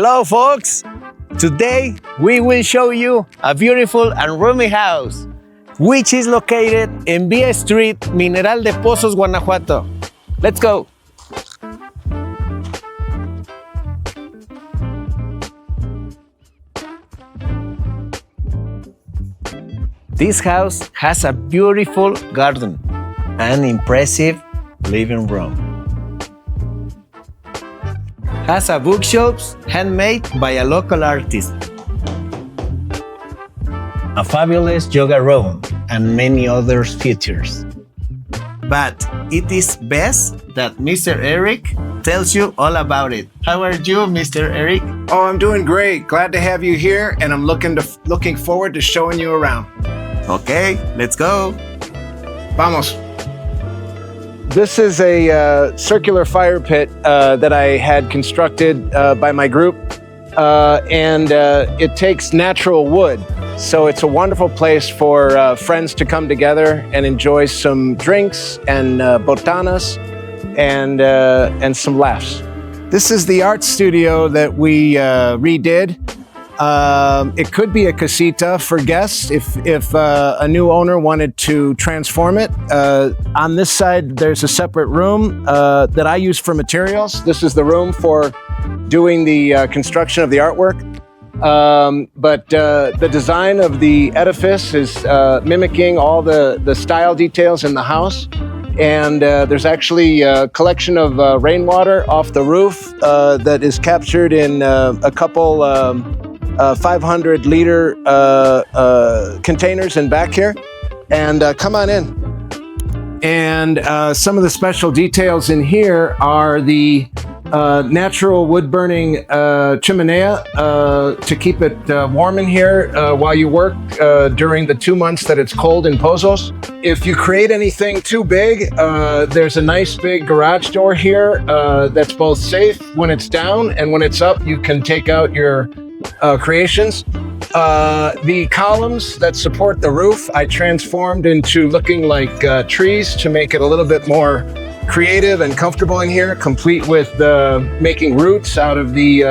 Hello folks! Today we will show you a beautiful and roomy house which is located in Via Street, Mineral de Pozos, Guanajuato. Let's go! This house has a beautiful garden and impressive living room. Has a bookshelf handmade by a local artist, a fabulous yoga room, and many other features. But it is best that Mr. Eric tells you all about it. How are you, Mr. Eric? Oh, I'm doing great. Glad to have you here, and I'm looking forward to showing you around. Okay, let's go. Vamos. This is a circular fire pit that I had constructed by my group, and it takes natural wood. So it's a wonderful place for friends to come together and enjoy some drinks and botanas and some laughs. This is the art studio that we redid. It could be a casita for guests if a new owner wanted to transform it. On this side, there's a separate room that I use for materials. This is the room for doing the construction of the artwork. But the design of the edifice is mimicking all the style details in the house. And there's actually a collection of rainwater off the roof that is captured in a couple 500-liter containers in back here. And come on in. And some of the special details in here are the natural wood-burning chimenea to keep it warm in here while you work during the 2 months that it's cold in Pozos. If you create anything too big, there's a nice big garage door here that's both safe when it's down, and when it's up, you can take out your creations. The columns that support the roof, I transformed into looking like trees to make it a little bit more creative and comfortable in here, complete with making roots out of the,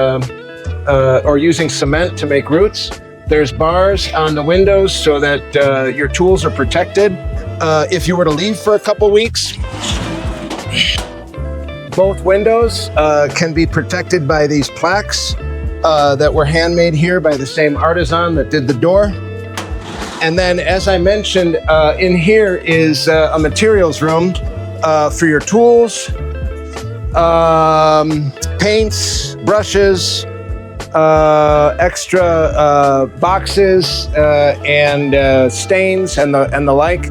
or using cement to make roots. There's bars on the windows so that your tools are protected. If you were to leave for a couple weeks, both windows can be protected by these plaques that were handmade here by the same artisan that did the door. And then, as I mentioned, in here is a materials room for your tools, paints, brushes, extra boxes and stains and the like,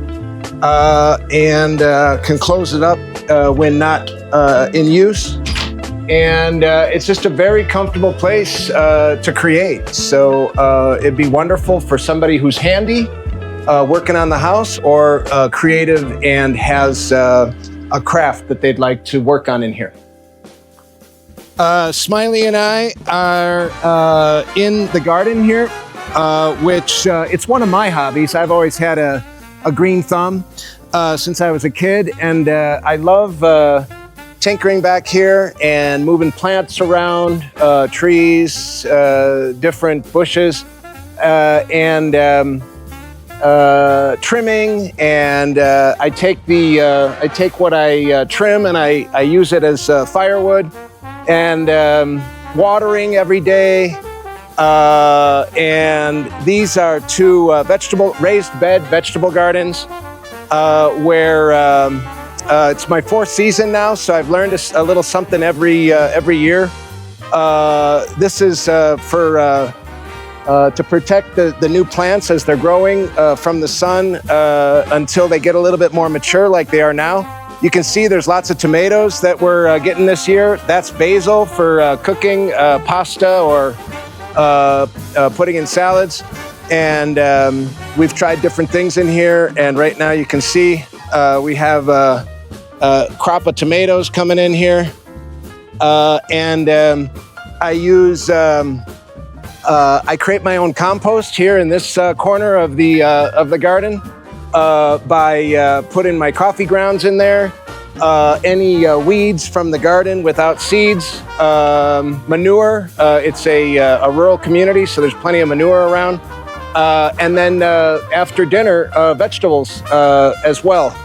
and can close it up when not in use. And it's just a very comfortable place to create. So it'd be wonderful for somebody who's handy, working on the house, or creative and has a craft that they'd like to work on in here. Smiley and I are in the garden here, which it's one of my hobbies. I've always had a green thumb since I was a kid, and I love tinkering back here and moving plants around, trees, different bushes, and trimming. And I take what I trim and I use it as firewood, and watering every day. And these are two raised bed vegetable gardens where it's my 4th season now, so I've learned a little something every year. This is to protect the new plants as they're growing from the sun until they get a little bit more mature like they are now. You can see there's lots of tomatoes that we're getting this year. That's basil for cooking pasta or putting in salads. And we've tried different things in here, and right now you can see we have a crop of tomatoes coming in here, and I use I create my own compost here in this corner of the garden by putting my coffee grounds in there any weeds from the garden without seeds, manure. It's a rural community, so there's plenty of manure around. And then after dinner, vegetables as well.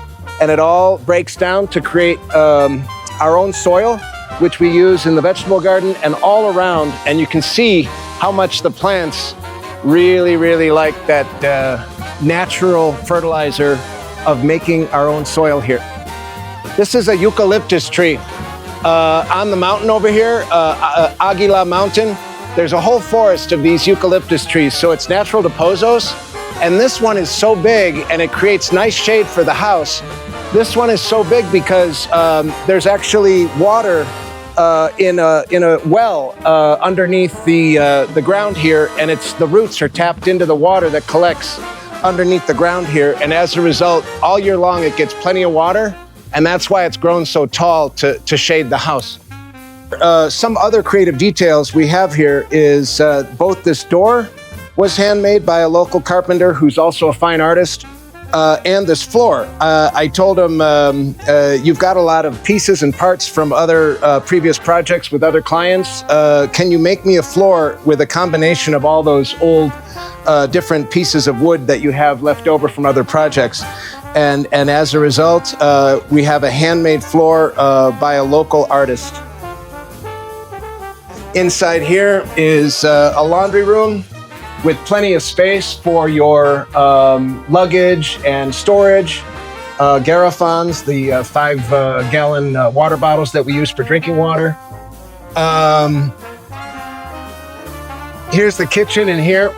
And it all breaks down to create our own soil, which we use in the vegetable garden and all around. And you can see how much the plants really, really like that natural fertilizer of making our own soil here. This is a eucalyptus tree. On the mountain over here, Águila Mountain, there's a whole forest of these eucalyptus trees. So it's Mineral de Pozos. And this one is so big and it creates nice shade for the house. This one is so big because there's actually water in a well underneath the ground here, and the roots are tapped into the water that collects underneath the ground here, and as a result, all year long it gets plenty of water, and that's why it's grown so tall to shade the house. Some other creative details we have here is both this door was handmade by a local carpenter who's also a fine artist. And this floor. I told him, you've got a lot of pieces and parts from other previous projects with other clients. Can you make me a floor with a combination of all those old different pieces of wood that you have left over from other projects? And as a result, we have a handmade floor by a local artist. Inside here is a laundry room with plenty of space for your luggage and storage. Garrafons, the 5-gallon water bottles that we use for drinking water. Here's the kitchen in here.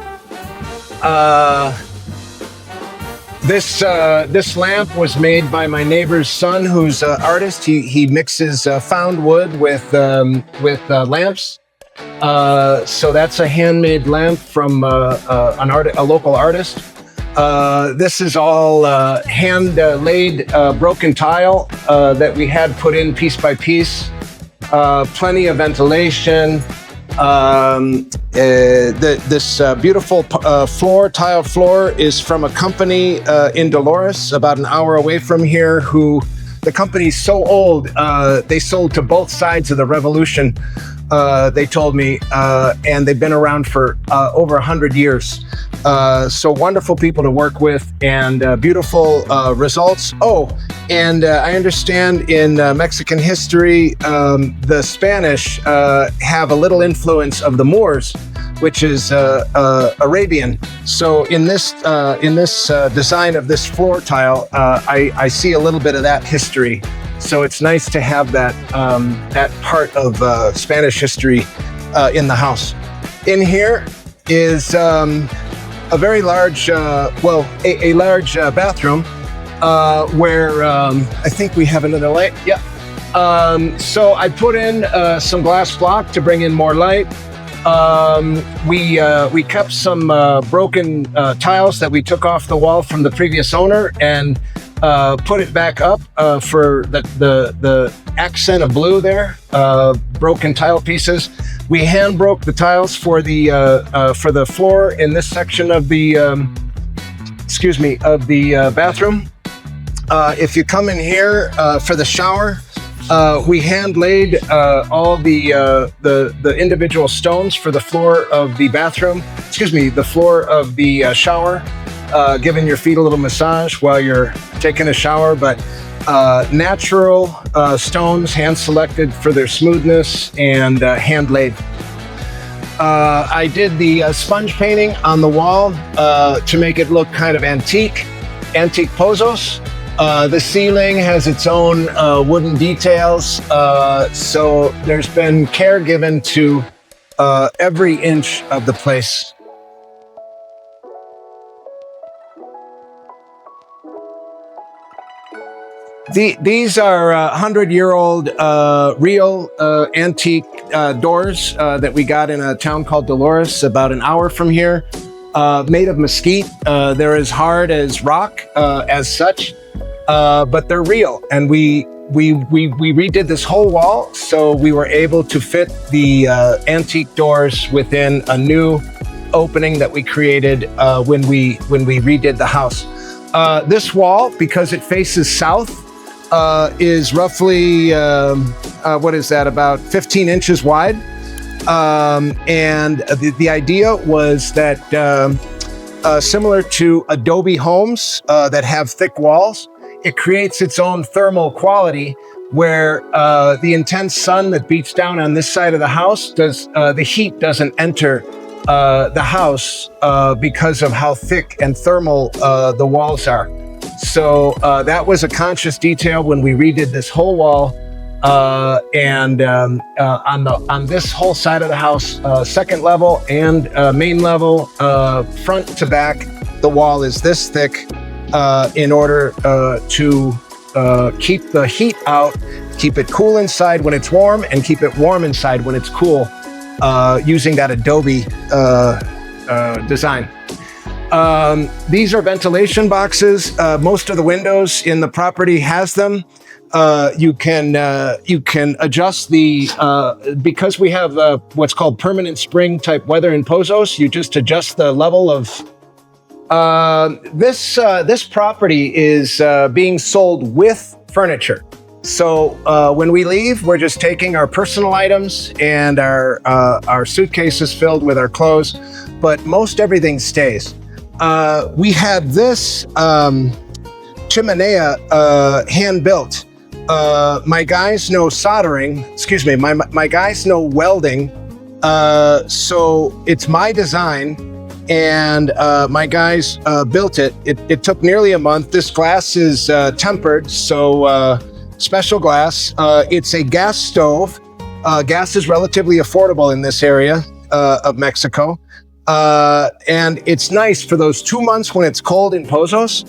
This lamp was made by my neighbor's son, who's an artist. He mixes found wood with lamps. So that's a handmade lamp from a local artist. This is all hand-laid broken tile that we had put in piece by piece. Plenty of ventilation. This beautiful tile floor is from a company in Dolores, about an hour away from here, the company's so old, they sold to both sides of the revolution. They told me, and they've been around for over 100 years. So wonderful people to work with and beautiful results. Oh, and I understand in Mexican history, the Spanish have a little influence of the Moors, which is Arabian. So in this design of this floor tile, I see a little bit of that history. So it's nice to have that part of Spanish history in the house. In here is a very large, a large bathroom where I think we have another light. Yeah. So I put in some glass block to bring in more light. We kept some broken tiles that we took off the wall from the previous owner and put it back up for the accent of blue there, broken tile pieces. We hand broke the tiles for the floor in this section of the bathroom. If you come in here for the shower, we hand laid all the individual stones for the floor of the bathroom. The floor of the shower. Giving your feet a little massage while you're taking a shower, but natural stones, hand selected for their smoothness and hand laid. I did the sponge painting on the wall to make it look kind of antique pozos. The ceiling has its own wooden details, so there's been care given to every inch of the place. These are 100-year-old real antique doors that we got in a town called Dolores, about an hour from here, made of mesquite. They're as hard as rock as such, but they're real. And we redid this whole wall, so we were able to fit the antique doors within a new opening that we created when we redid the house. This wall, because it faces south, is roughly, what is that, about 15 inches wide. And the idea was that similar to adobe homes that have thick walls, it creates its own thermal quality where the intense sun that beats down on this side of the house the heat doesn't enter the house because of how thick and thermal the walls are. So that was a conscious detail when we redid this whole wall. And on this whole side of the house, second level and main level, front to back, the wall is this thick in order to keep the heat out, keep it cool inside when it's warm, and keep it warm inside when it's cool, using that adobe design. These are ventilation boxes. Most of the windows in the property has them. You can adjust the because we have what's called permanent spring type weather in Pozos. You just adjust the level of this property is being sold with furniture. So when we leave, we're just taking our personal items and our suitcases filled with our clothes, but most everything stays. We had this chimenea hand built. My guys know soldering, excuse me, my guys know welding. So it's my design, and my guys built it. It took nearly a month. This glass is tempered, so special glass. It's a gas stove. Gas is relatively affordable in this area of Mexico. And it's nice for those 2 months when it's cold in Pozos.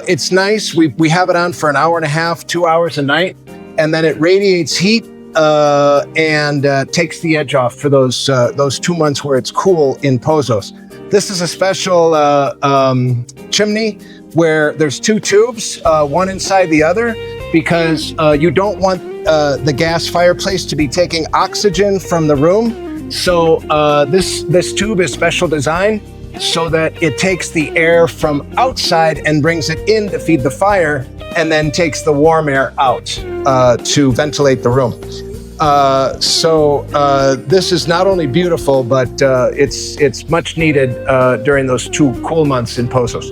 It's nice. We have it on for an hour and a half, 2 hours a night, and then it radiates heat and takes the edge off for those 2 months where it's cool in Pozos. This is a special chimney where there's two tubes, one inside the other, because you don't want the gas fireplace to be taking oxygen from the room. So this tube is special design so that it takes the air from outside and brings it in to feed the fire, and then takes the warm air out to ventilate the room. So this is not only beautiful, but it's much needed during those 2 cool months in Pozos.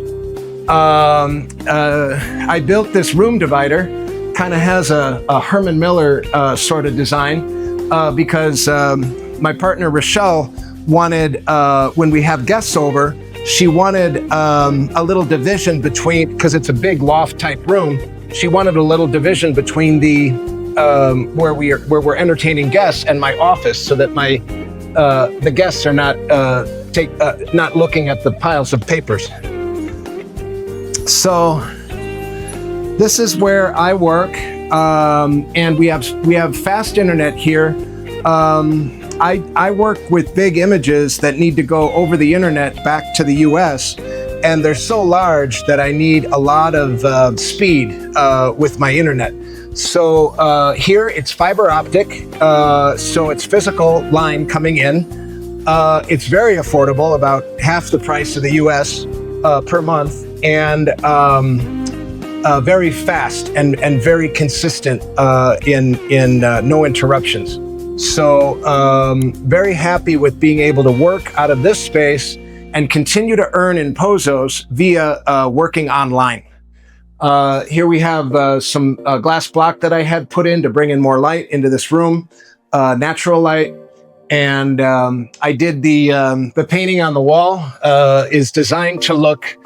I built this room divider, kind of has a Herman Miller sort of design, because my partner Rochelle wanted, when we have guests over, she wanted a little division between, because it's a big loft type room, she wanted a little division between the where we're entertaining guests and my office, so that the guests are not looking at the piles of papers. So this is where I work, and we have fast internet here. I work with big images that need to go over the internet back to the US, and they're so large that I need a lot of speed with my internet. So here it's fiber optic, so it's physical line coming in. It's very affordable, about half the price of the US per month, and very fast and very consistent in no interruptions. So very happy with being able to work out of this space and continue to earn in Pozos via working online. Here we have some glass block that I had put in to bring in more light into this room, natural light. And I did the painting on the wall is designed to look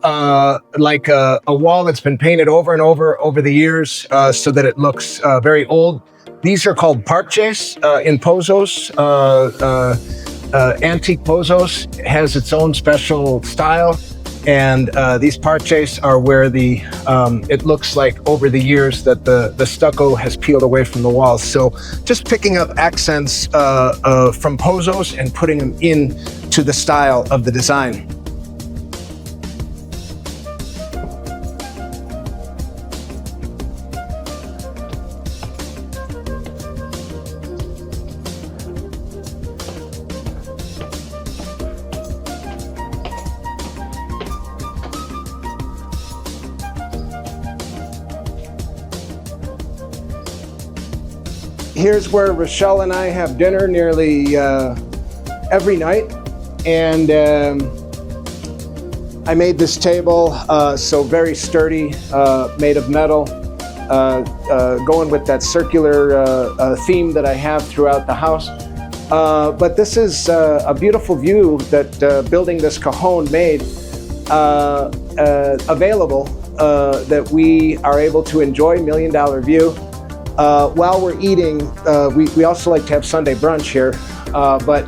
like a wall that's been painted over and over the years, so that it looks very old. These are called parches in Pozos. Antique Pozos has its own special style, and these parches are where it looks like over the years that the stucco has peeled away from the walls. So just picking up accents from Pozos and putting them into the style of the design. Here's where Rochelle and I have dinner nearly every night. And I made this table, so very sturdy, made of metal, going with that circular theme that I have throughout the house. But this is a beautiful view that building this cajon made available, that we are able to enjoy $1 million view. While we're eating, we also like to have Sunday brunch here, but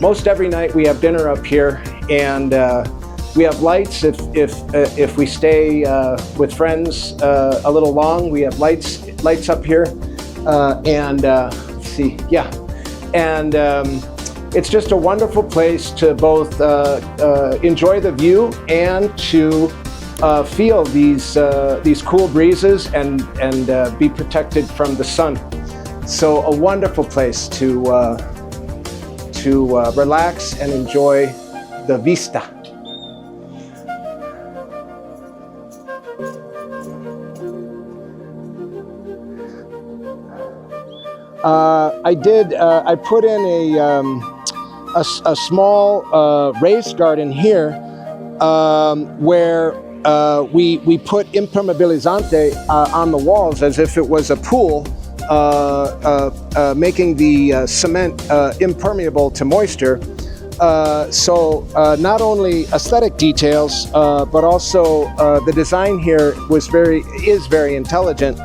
most every night we have dinner up here, and we have lights. If we stay with friends a little long, we have lights up here, and let's see, yeah, and it's just a wonderful place to both enjoy the view and to feel these cool breezes and be protected from the sun. So a wonderful place to relax and enjoy the vista. I put in a small raised garden here where we put impermeabilizante on the walls as if it was a pool, making the cement impermeable to moisture. So not only aesthetic details, but also the design here is very intelligent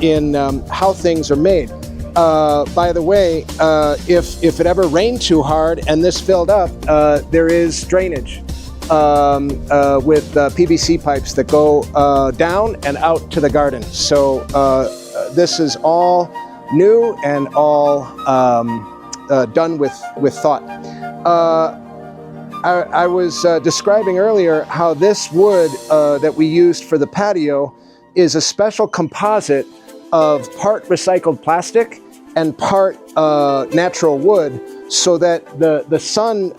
in how things are made. By the way, if it ever rained too hard and this filled up, there is drainage with PVC pipes that go down and out to the garden. So this is all new and all done with thought. I was describing earlier how this wood that we used for the patio is a special composite of part recycled plastic and part natural wood, so that the sun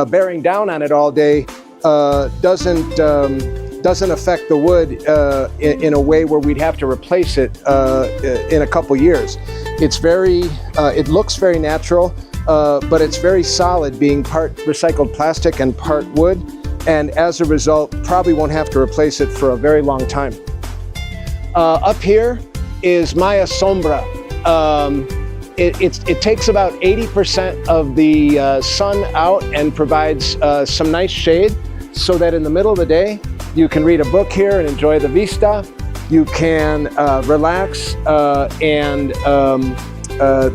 bearing down on it all day doesn't affect the wood in a way where we'd have to replace it in a couple years. It looks very natural, but it's very solid, being part recycled plastic and part wood, and as a result, probably won't have to replace it for a very long time. Up here is Maya Sombra. It takes about 80% of the sun out and provides some nice shade, so that in the middle of the day you can read a book here and enjoy the vista. You can relax, and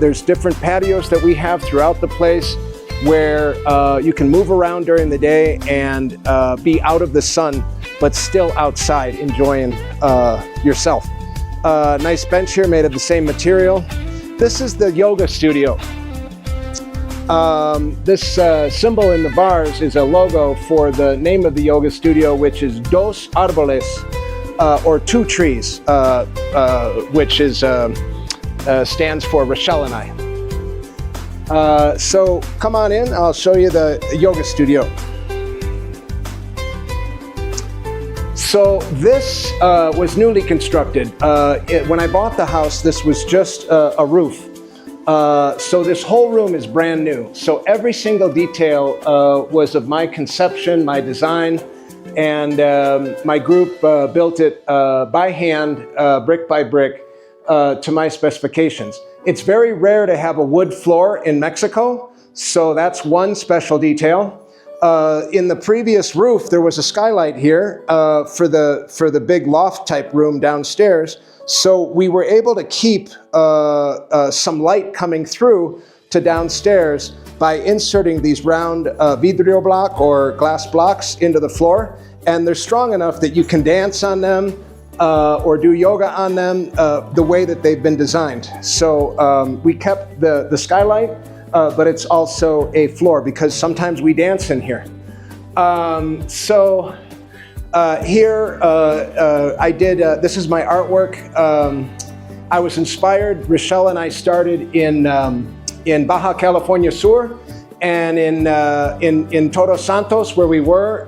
there's different patios that we have throughout the place where you can move around during the day and be out of the sun, but still outside enjoying yourself. Nice bench here made of the same material. This is the yoga studio. This symbol in the bars is a logo for the name of the yoga studio, which is Dos Árboles, or two trees, which is stands for Rochelle and I. So come on in, I'll show you the yoga studio. So this was newly constructed. When I bought the house, this was just a roof. So this whole room is brand new. So every single detail was of my conception, my design, and my group built it by hand, brick by brick, to my specifications. It's very rare to have a wood floor in Mexico, so that's one special detail. In the previous roof, there was a skylight here for the big loft type room downstairs. So we were able to keep some light coming through to downstairs by inserting these round vidrio block or glass blocks into the floor. And they're strong enough that you can dance on them or do yoga on them the way that they've been designed. So we kept the skylight, but it's also a floor because sometimes we dance in here. Here I did, this is my artwork. I was inspired, Rochelle and I started in Baja California Sur, and in Todos Santos, where we were,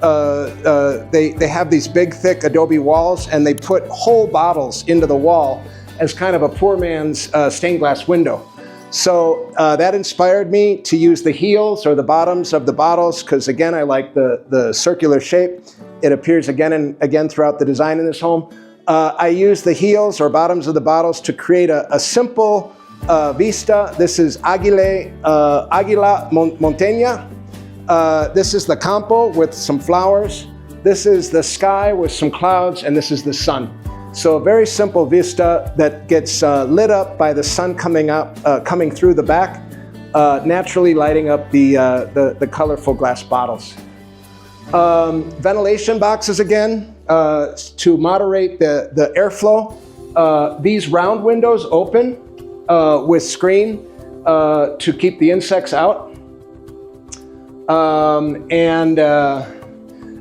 they have these big thick adobe walls, and they put whole bottles into the wall, as kind of a poor man's stained glass window. So that inspired me to use the heels or the bottoms of the bottles, because again, I like the circular shape. It appears again and again throughout the design in this home. I use the heels or bottoms of the bottles to create a simple vista. This is Águila Montaña. This is the campo with some flowers. This is the sky with some clouds, and this is the sun. So a very simple vista that gets lit up by the sun coming through the back, naturally lighting up the colorful glass bottles. Ventilation boxes again to moderate the airflow. These round windows open with screen to keep the insects out.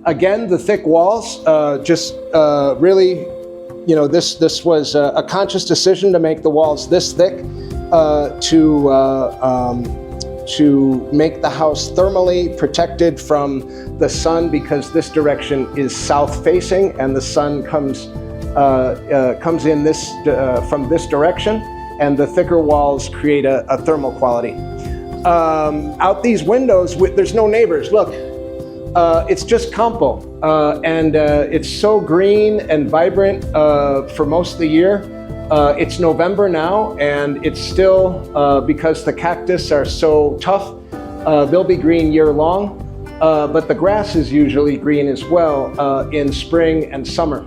Again, the thick walls just really, you know, this was a conscious decision to make the walls this thick to make the house thermally protected from the sun, because this direction is south facing and the sun comes in this from this direction, and the thicker walls create a thermal quality. Out these windows, there's no neighbors. Look, it's just campo, and it's so green and vibrant for most of the year. It's November now, and it's still, because the cactus are so tough, they'll be green year long, but the grass is usually green as well in spring and summer.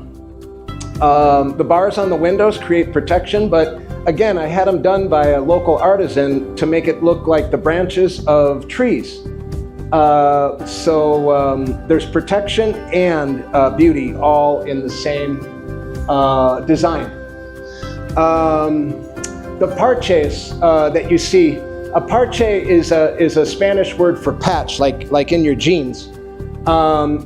The bars on the windows create protection, but again, I had them done by a local artisan to make it look like the branches of trees. So there's protection and beauty all in the same design. The parches that you see, a parche is a Spanish word for patch, like in your jeans. That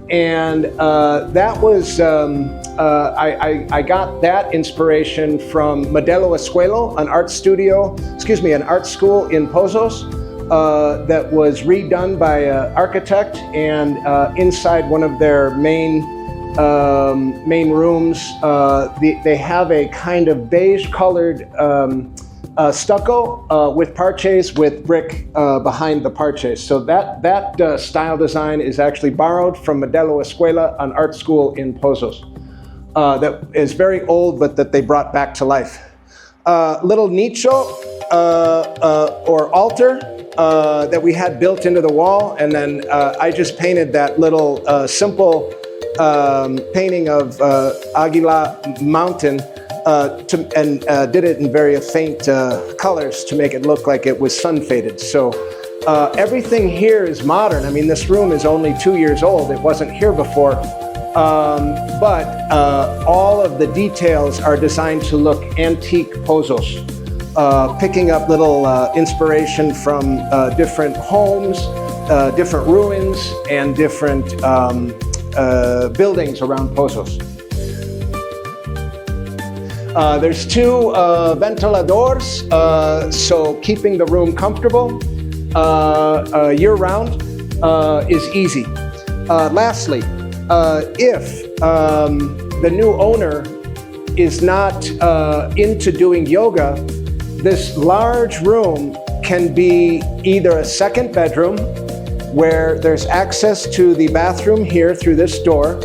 was, I got that inspiration from Modelo Escuelo, an art school in Pozos. That was redone by an architect, and inside one of their main rooms, they have a kind of beige colored stucco with parches with brick behind the parches. So that style design is actually borrowed from Modelo Escuela, an art school in Pozos. That is very old, but that they brought back to life. Little nicho or altar that we had built into the wall, and then I just painted that little simple painting of Águila Mountain and did it in very faint colors to make it look like it was sun faded. So everything here is modern. I mean, this room is only 2 years old. It wasn't here before. But all of the details are designed to look antique Pozos, picking up little inspiration from different homes, different ruins, and different buildings around Pozos. There's 2 ventiladors, so keeping the room comfortable year-round is easy. Lastly, if the new owner is not into doing yoga, this large room can be either a second bedroom where there's access to the bathroom here through this door,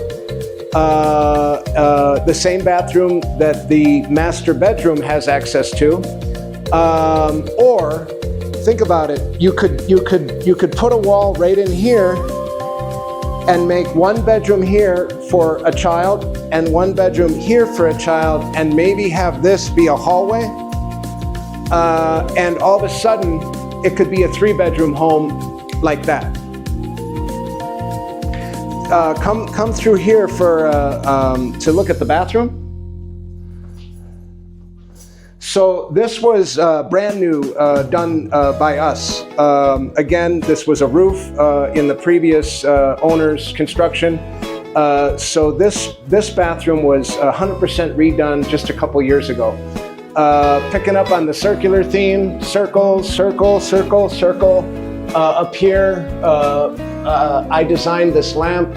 the same bathroom that the master bedroom has access to, or think about it, you could put a wall right in here and make one bedroom here for a child and one bedroom here for a child, and maybe have this be a hallway, and all of a sudden it could be a 3-bedroom home like that. Come through here for to look at the bathroom. So this was brand new, done by us. Again, this was a roof in the previous owner's construction. So this bathroom was 100% redone just a couple years ago. Picking up on the circular theme, circle, circle, circle, circle. Up here, I designed this lamp.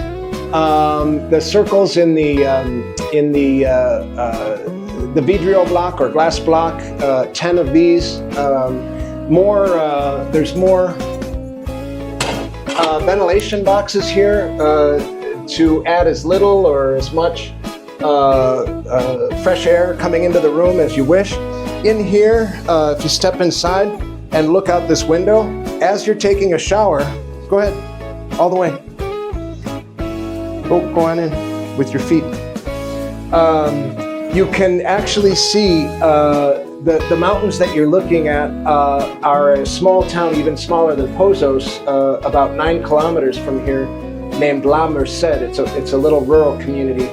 The circles in the the vidrio block or glass block, 10 of these. There's more ventilation boxes here to add as little or as much fresh air coming into the room as you wish. In here, if you step inside and look out this window, as you're taking a shower, go ahead, all the way. Go on in with your feet. You can actually see the mountains that you're looking at are a small town, even smaller than Pozos, about 9 kilometers from here, named La Merced. It's a little rural community.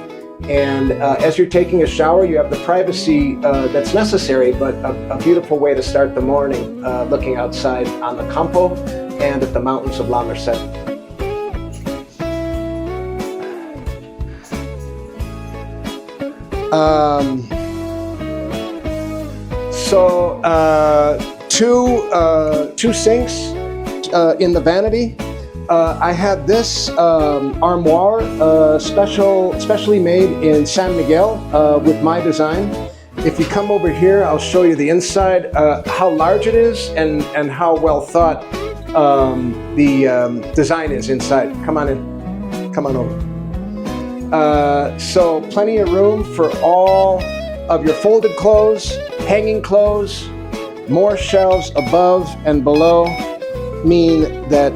And as you're taking a shower, you have the privacy that's necessary, but a beautiful way to start the morning, looking outside on the Campo and at the mountains of La Merced. Two sinks in the vanity. I had this armoire specially made in San Miguel with my design. If you come over here, I'll show you the inside, how large it is and how well thought the design is inside. Come on in, come on over. So plenty of room for all of your folded clothes, hanging clothes, more shelves above and below mean that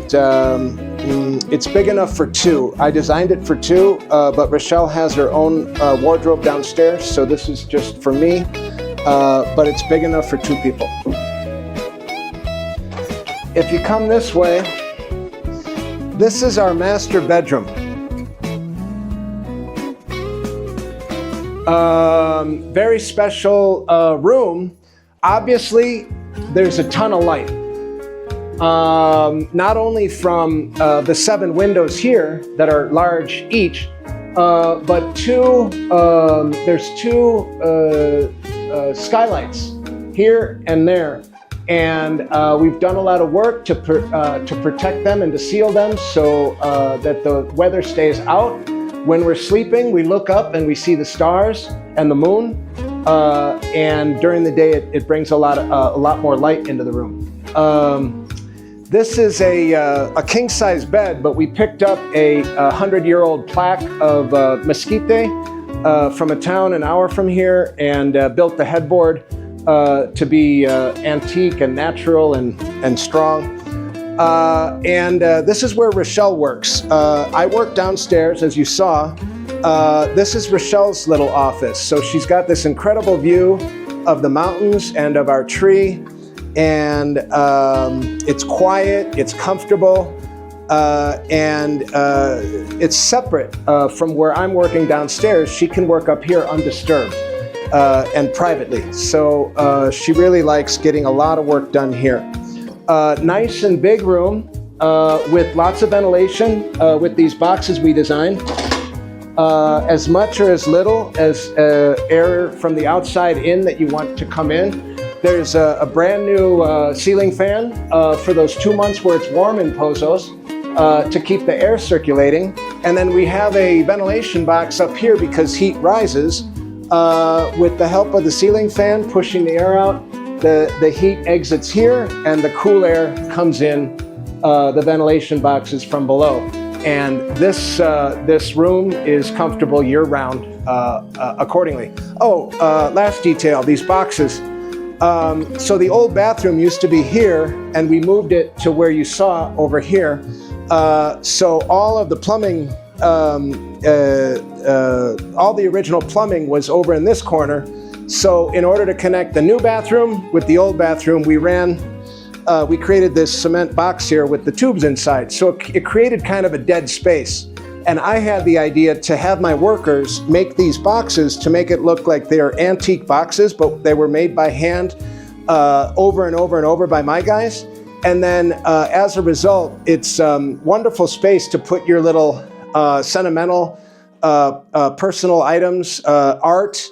it's big enough for 2. I designed it for 2, but Rochelle has her own wardrobe downstairs, so this is just for me, but it's big enough for 2 people. If you come this way, this is our master bedroom. Very special room. Obviously, there's a ton of light. Not only from the 7 windows here that are large each, but there's 2 skylights here and there. And we've done a lot of work to protect them and to seal them so that the weather stays out. When we're sleeping, we look up and we see the stars and the moon. And during the day, it brings a lot more light into the room. This is a king-size bed, but we picked up a 100-year-old plaque of mesquite from a town an hour from here and built the headboard to be antique and natural and strong. This is where Rochelle works. I work downstairs, as you saw. This is Rochelle's little office. So she's got this incredible view of the mountains and of our tree. And it's quiet, it's comfortable, and it's separate from where I'm working downstairs. She can work up here undisturbed and privately. So she really likes getting a lot of work done here. Nice and big room with lots of ventilation with these boxes we designed. As much or as little as air from the outside in that you want to come in. There's a brand new ceiling fan for those 2 months where it's warm in Pozos to keep the air circulating. And then we have a ventilation box up here because heat rises. With the help of the ceiling fan pushing the air out, the heat exits here and the cool air comes in the ventilation boxes from below. And this room is comfortable year-round accordingly. Last detail, these boxes. So the old bathroom used to be here, and we moved it to where you saw over here. So all of the plumbing, all the original plumbing was over in this corner. So in order to connect the new bathroom with the old bathroom, we created this cement box here with the tubes inside. So it created kind of a dead space. And I had the idea to have my workers make these boxes to make it look like they're antique boxes, but they were made by hand over and over and over by my guys. And then as a result, it's wonderful space to put your little sentimental personal items, art,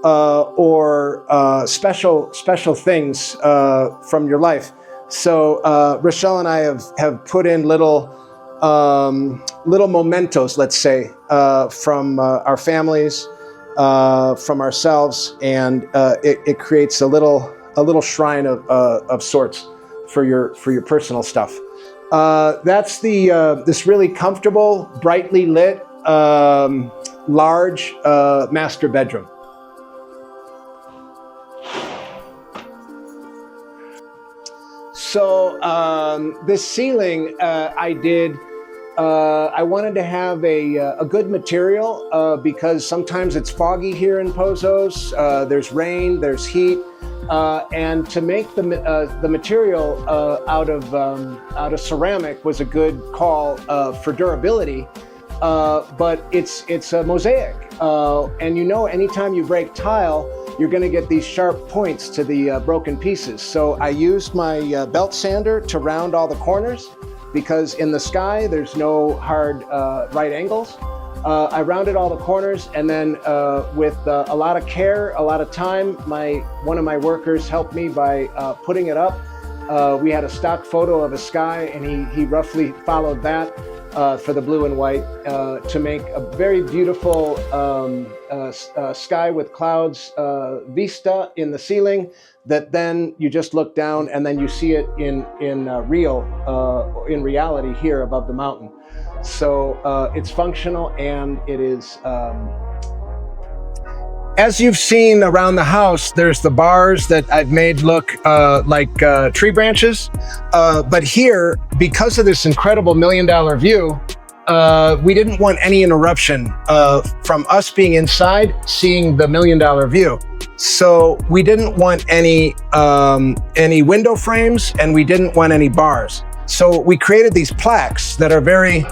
or special things from your life. So Rochelle and I have put in little mementos, let's say, from our families from ourselves, and it creates a little shrine of sorts for your personal stuff. That's this really comfortable, brightly lit, large master bedroom. So this ceiling I wanted to have a good material because sometimes it's foggy here in Pozos. There's rain, there's heat, and to make the material out of ceramic was a good call for durability. But it's a mosaic, and you know, anytime you break tile, you're going to get these sharp points to the broken pieces. So I used my belt sander to round all the corners, because in the sky there's no hard right angles. I rounded all the corners, and then with a lot of care, a lot of time, one of my workers helped me by putting it up. We had a stock photo of a sky, and he roughly followed that for the blue and white to make a very beautiful sky with clouds vista in the ceiling, that then you just look down and then you see it in reality here above the mountain. So it's functional, and it is as you've seen around the house, there's the bars that I've made look like tree branches. But here, because of this incredible $1 million view, we didn't want any interruption from us being inside, seeing the $1 million view. So we didn't want any window frames, and we didn't want any bars. So we created these plaques that are very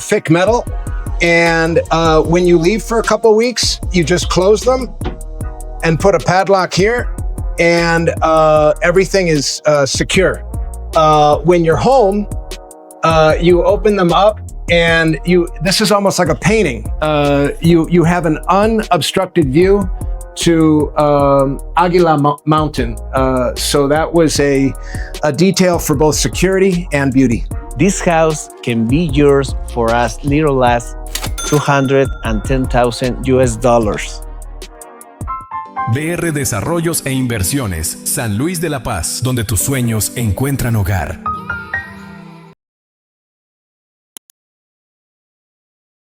thick metal. And when you leave for a couple weeks, you just close them and put a padlock here, and everything is secure. When you're home, you open them up, and this is almost like a painting. You have an unobstructed view to Águila Mountain. So that was a detail for both security and beauty. This house can be yours for as little as $210,000 USD. BR Desarrollos e Inversiones, San Luis de la Paz, donde tus sueños encuentran hogar.